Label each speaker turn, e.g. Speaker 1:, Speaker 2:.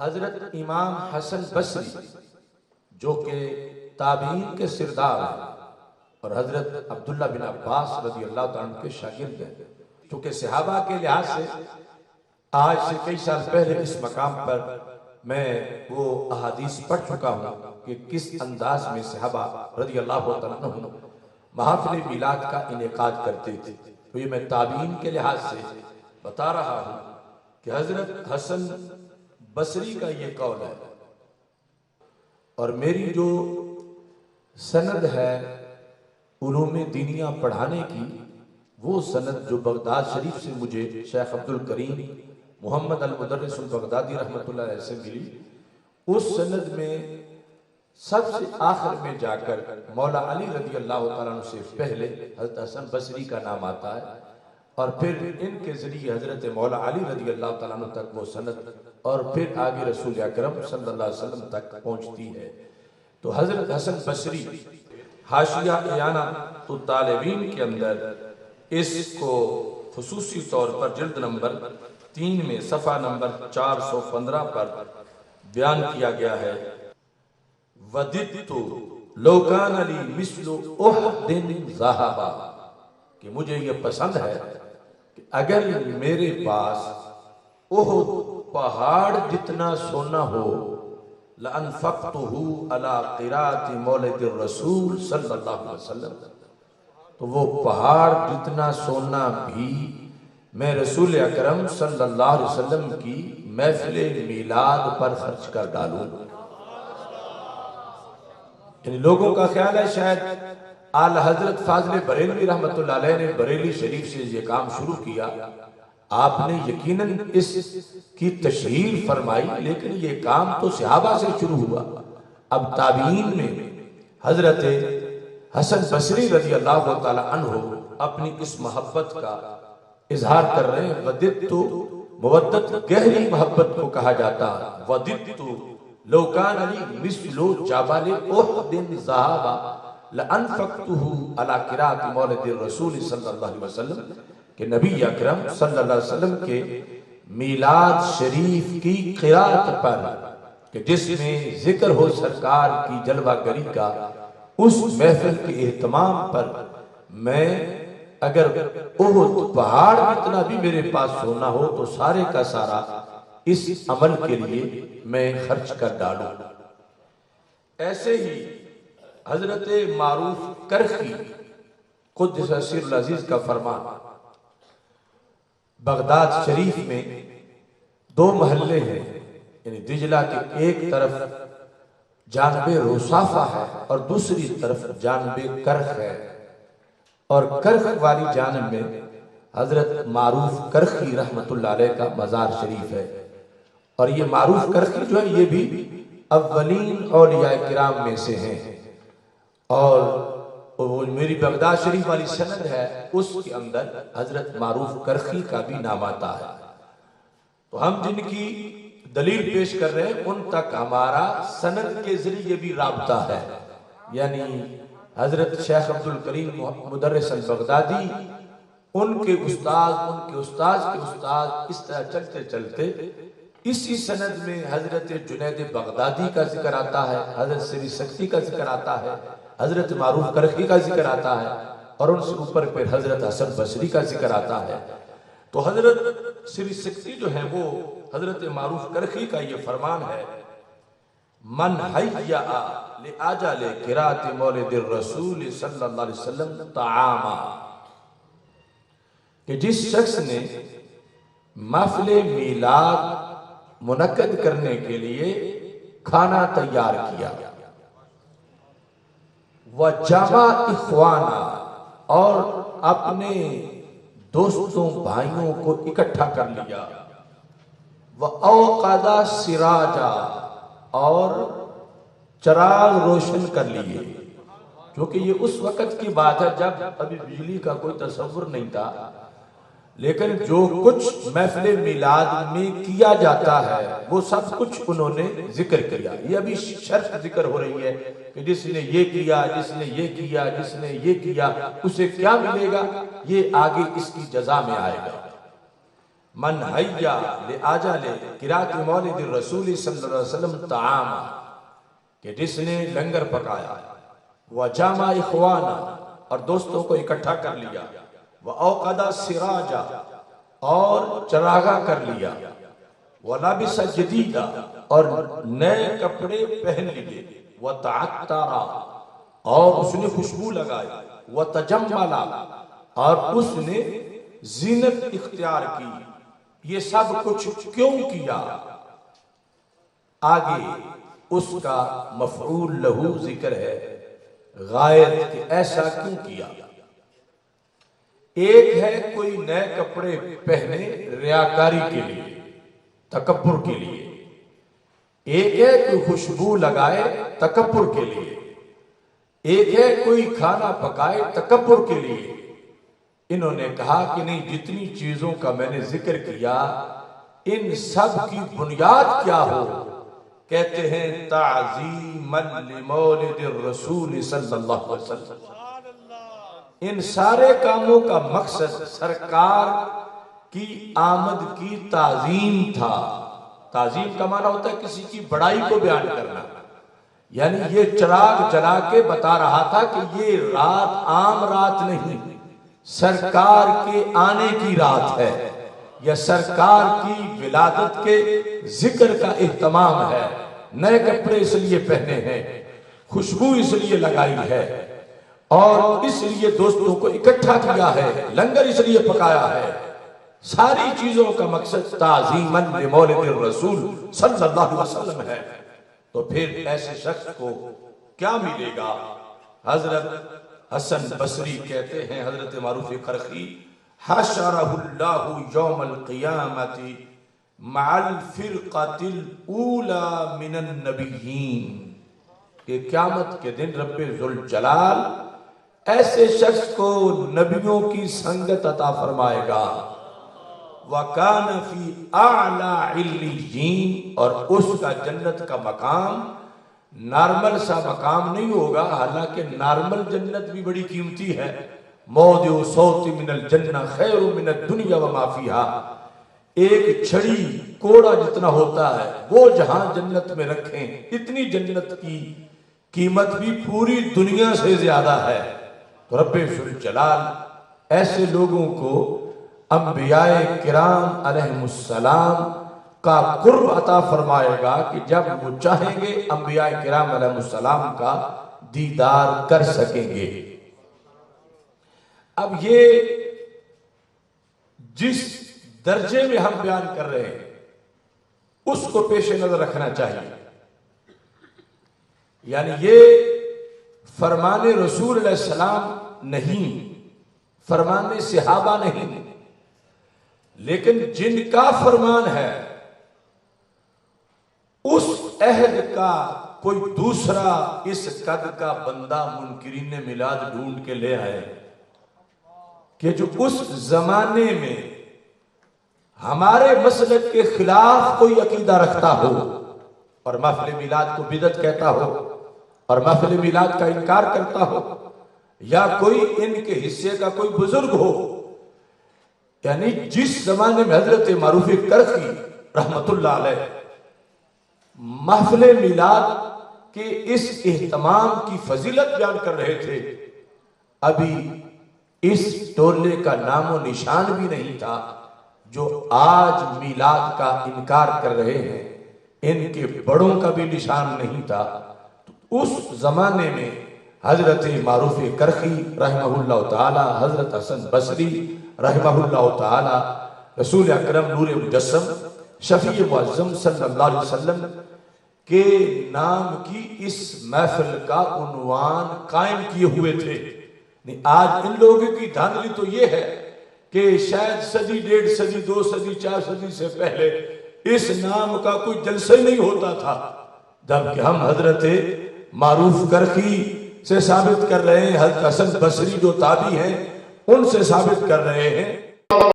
Speaker 1: حضرت امام حسن بصری جو کہ تابعین کے سردار ہیں اور حضرت عبداللہ بن عباس رضی اللہ تعالیٰ عنہ کے شاگرد ہیں، چونکہ صحابہ کے لحاظ سے آج سے کئی سال پہلے اس مقام پر میں وہ احادیث پڑھ چکا ہوں کہ کس انداز میں صحابہ رضی اللہ تعالیٰ عنہ محافل میلاد کا انعقاد کرتے تھے. تو یہ میں تابعین کے لحاظ سے بتا رہا ہوں کہ حضرت حسن بصری کا یہ قول ہے. اور میری جو سند ہے علوم دینیہ پڑھانے کی، وہ سند جو بغداد شریف سے مجھے شیخ عبدالکریم محمد المدرس البغدادی رحمۃ اللہ علیہ سے ملی، اس سند میں سب سے آخر میں جا کر مولا علی رضی اللہ تعالیٰ عنہ سے پہلے حضرت حسن بصری کا نام آتا ہے، اور پھر ان کے ذریعے حضرت مولا علی رضی اللہ تعالیٰ عنہ تک وہ سند اور پھر آگے رسول اکرم صلی اللہ علیہ وسلم تک پہنچتی ہے. تو حضرت حسن بصری حاشیہ اعانۃ الطالبین کے اندر اس کو خصوصی طور پر جلد نمبر 3 میں صفحہ نمبر 415 پر بیان کیا گیا ہے. وَدِدْتُ لَوْ كَانَ لِي مِثْلُ أُحْدٍ ذَهَبًا، کہ مجھے یہ پسند ہے کہ اگر میرے پاس احد پہاڑ جتنا سونا ہو، لَأَنفَقْتُهُ عَلَى قِرَاءَةِ مَوْلِدِ الرَّسُولِ صلی اللہ علیہ وسلم، تو وہ پہاڑ جتنا سونا بھی میں رسول اکرم صلی اللہ علیہ وسلم کی محفل میلاد پر خرچ کر ڈالوں. یعنی لوگوں کا خیال ہے شاید اعلی حضرت فاضل بریلوی رحمت اللہ علیہ نے بریلی شریف سے یہ کام شروع کیا، آپ نے یقیناً اس کی تشہیر فرمائی، لیکن یہ کام تو صحابہ سے شروع ہوا. اب تابعین میں حضرت حسن بصری رضی اللہ تعالی عنہ اپنی اس محبت کا اظہار کر رہے ہیں. وَدِدْتُ مودت گہری محبت کو کہا جاتا ہے. وَدِدْتُ لَوْ كَانَ لِي مِثْلُ جَبَلِ أُحْدٍ ذَهَبًا لَأَنفَقْتُهُ عَلَى قِرَاءَةِ مَوْلِدِ الرَّسُولِ صلی اللہ علیہ وسلم، کہ نبی اکرم صلی اللہ علیہ وسلم کے میلاد شریف کی قرات پر، کہ جس میں ذکر ہو سرکار کی جلوہ گری کا، اس محفل کے اہتمام پر میں اگر احد پہاڑ اتنا بھی میرے پاس سونا ہو تو سارے کا سارا اس عمل کے لیے میں خرچ کر ڈالوں. ایسے ہی حضرت معروف کرخی قدس سر العزیز کا فرمان، بغداد شریف میں 2 محلے ہیں، یعنی دجلہ کے ایک طرف جانب روصافہ ہے اور دوسری طرف جانب کرخ ہے، اور کرخ والی جانب میں حضرت معروف کرخی رحمت اللہ علیہ کا مزار شریف ہے. اور یہ معروف کرخی جو ہے یہ بھی اولین اولیاء کرام میں سے ہیں، اور میری بغداد شریف والی سند ہے اس کے اندر حضرت معروف کرخی کا بھی نام آتا ہے. تو ہم جن کی دلیل پیش کر رہے ہیں ان تک ہمارا سند کے ذریعے بھی رابطہ ہے. یعنی حضرت شیخ عبدالکریم مدرس البغدادی، ان کے استاد، ان کے استاد کے استاد، اس طرح چلتے چلتے اسی سند میں حضرت جنید بغدادی کا ذکر آتا ہے، حضرت سری سکتی کا ذکر آتا ہے، حضرت معروف کرخی کا ذکر آتا ہے، اور ان سے اوپر پھر حضرت حسن بصری کا ذکر آتا ہے. تو حضرت سری سکتی جو ہے وہ حضرت معروف کرخی کا یہ فرمان ہے، من حیّا لآجال قراءۃ مولد الرسول صلی اللہ علیہ وسلم طعاما، کہ جس شخص نے محفل میلاد منعقد کرنے کے لیے کھانا تیار کیا، وجمع اخوانا، اور اپنے دوستوں بھائیوں کو اکٹھا کر لیا، وَأَوْقَدَ سِرَاجًا، اور چراغ روشن کر لیے. کیونکہ یہ اس وقت کی بات ہے جب ابھی بجلی کا کوئی تصور نہیں تھا، لیکن جو کچھ محفل میلاد میں کیا جاتا ہے وہ سب کچھ انہوں نے ذکر کیا. یہ ابھی شرط ذکر ہو رہی ہے کہ جس نے یہ کیا، جس نے یہ کیا، جس نے یہ کیا، اسے کیا ملے گا، یہ آگے اس کی جزا میں آئے گا. من حیا لآجل قرات مولد الرسول صلی اللہ علیہ وسلم طعاما، کہ جس نے لنگر پکایا، وجامع اخوانا، اور دوستوں کو اکٹھا کر لیا، وأوقد سراجا، اور چراغا کر لیا، ولبس جدیدا، اور نئے کپڑے پہن لیے، وتعطرا، اور اس نے خوشبو لگائی، وتجملا، اور اس نے زینت اختیار کی۔ یہ سب کچھ کیوں کیا؟ آگے اس کا مفعول لہو ذکر ہے، غائب، کہ ایسا کیوں کیا۔ ایک ہے کوئی نئے کپڑے پہنے ریاکاری کے لیے، تکبر کے لیے، ایک ہے کوئی خوشبو لگائے تکبر کے لیے، ایک ہے کوئی کھانا پکائے تکبر کے لیے۔ انہوں نے کہا کہ نہیں، جتنی چیزوں کا میں نے ذکر کیا ان سب کی بنیاد کیا ہو؟ کہتے ہیں تعظیما لمولد الرسول صلی اللہ علیہ وسلم۔ ان سارے کاموں کا مقصد سرکار کی آمد کی تعظیم تھا۔ تعظیم کا معنی ہوتا ہے کسی کی بڑائی کو بیان کرنا، یعنی یہ چراغ جلا کے بتا رہا تھا کہ یہ رات عام رات نہیں، سرکار کے آنے کی رات ہے، یا سرکار کی ولادت کے ذکر کا اہتمام ہے۔ نئے کپڑے اس لیے پہنے ہیں، خوشبو اس لیے لگائی ہے، اور اس لیے دوستوں کو اکٹھا کیا ہے، لنگر اس لیے پکایا ہے۔ ساری چیزوں کا مقصد تعظیما لمولد الرسول صلی اللہ علیہ وسلم ہے۔ تو پھر ایسے شخص کو کیا ملے گا؟ حضرت حسن بصری کہتے ہیں، حضرت معروف کرخی، حشرہ اللہ یوم القیامت مع الفرقۃ الاولی من النبیین، کہ قیامت کے دن رب ذوالجلال ایسے شخص کو نبیوں کی سنگت عطا فرمائے گا۔ وَكَانَ فِي أَعْلَى عِلِّيِّينَ، اور اس کا جنت کا مقام نارمل سا مقام نہیں ہوگا، حالانکہ نارمل جنت بھی بڑی قیمتی ہے۔ موضع صوت من الجنہ خیر من الدنیا وما فیہا، ایک چھڑی کوڑا جتنا ہوتا ہے وہ جہاں جنت میں رکھیں، اتنی جنت کی قیمت بھی پوری دنیا سے زیادہ ہے۔ تو رب ذوالجلال ایسے لوگوں کو انبیاء کرام علیہ السلام کا قرب عطا فرمائے گا کہ جب وہ چاہیں گے انبیاء کرام علیہ السلام کا دیدار کر سکیں گے۔ اب یہ جس درجے میں ہم بیان کر رہے ہیں اس کو پیش نظر رکھنا چاہیے، یعنی یہ فرمان رسول علیہ السلام نہیں، فرمان صحابہ نہیں، لیکن جن کا فرمان ہے اس عہد کا کوئی دوسرا اس قد کا بندہ منکرین میلاد ڈھونڈ کے لے آئے کہ جو اس زمانے میں ہمارے مسلک کے خلاف کوئی عقیدہ رکھتا ہو اور محفل میلاد کو بدعت کہتا ہو اور محفل میلاد کا انکار کرتا ہو، یا کوئی ان کے حصے کا کوئی بزرگ ہو، یعنی جس زمانے میں حضرت معروف کرخی رحمت اللہ علیہ محفل میلاد کے اس اہتمام کی فضیلت بیان کر رہے تھے، ابھی اس ٹولے کا نام و نشان بھی نہیں تھا جو آج میلاد کا انکار کر رہے ہیں، ان کے بڑوں کا بھی نشان نہیں تھا۔ تو اس زمانے میں حضرت معروف کرخی رحمہ اللہ تعالی، حضرت حسن بصری رحمہ اللہ تعالی، رسول اکرم نور مجسم شفیع معظم صلی اللہ علیہ وسلم کے نام کی اس محفل کا عنوان قائم کیے ہوئے تھے۔ آج ان لوگوں کی دھاندلی تو یہ ہے کہ شاید صدی، 1.5 صدی، 2 صدی، 4 صدی سے پہلے اس نام کا کوئی جلسہ ہی نہیں ہوتا تھا، جبکہ ہم حضرت معروف کرخی سے ثابت کر رہے ہیں، حضرت حسن بصری جو تابعی ہیں ان سے ثابت کر رہے ہیں۔